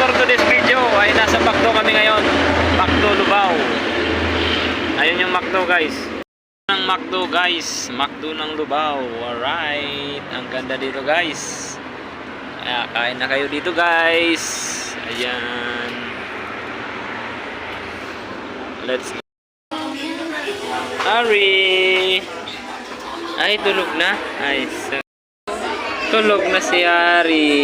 for today's video ay nasa McDo kami ngayon. McDo Lubao. Ayun yung McDo guys. Ng McDo guys. McDo ng Lubao. Alright. Ang ganda dito guys. Kaya kain na kayo dito guys. Ayan. Let's go. Ari. Ay, tulog na. Ay, tulog na si Ari.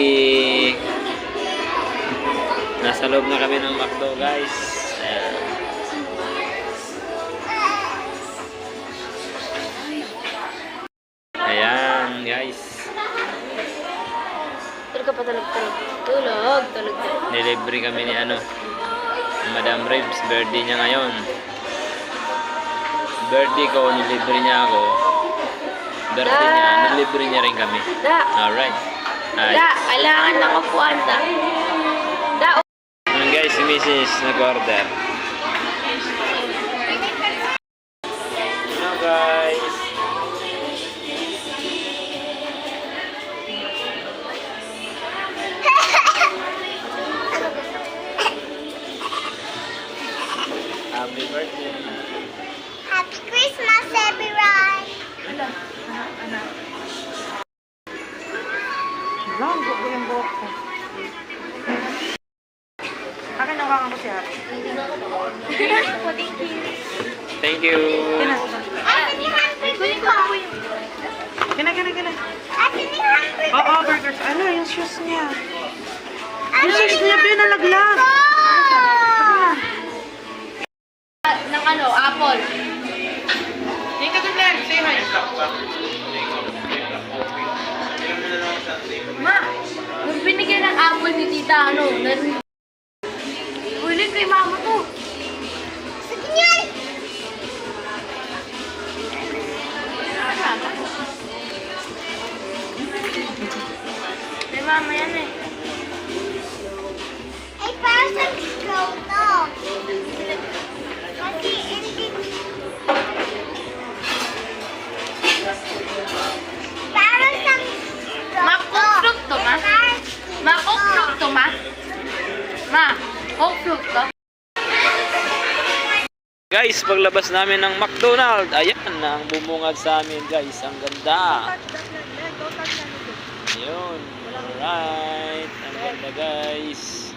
Nasa loob na kami ng McDo guys. Ayan. Ayan guys. Tulog ka pa, tulog. Nilibre kami ni Madam Ribs. Birthday niya ngayon. Birthday ko, nilibre niya ako. Birthday niya, nilibre niya rin kami. Alright. Kailangan ng upuan da. Ayan guys, si Mrs. nag-order. Hello guys. Happy birthday. Happy Christmas, everyone! Long ko yung buhok ko. Akin nawakan ko siya. Thank you. Gina. Oo, burgers. Ano, yung shoes niya. Yung shoes niya, binalaglag. Ng apple. Yung kagaglan, say hi. Ma, nung binigyan ng apple ni tita, ulit kay mama to. Sige yan! Kay mama yan eh. Ay, parang sa straw to. Kasi hindi... Parang sa Ma-cook to, ma? Ma-cook to, ma? Ma, cook to? Guys, paglabas namin ng McDonald's, ayan na ang bumungad sa amin guys. Ang ganda. Ayun. Alright. Ang ganda guys.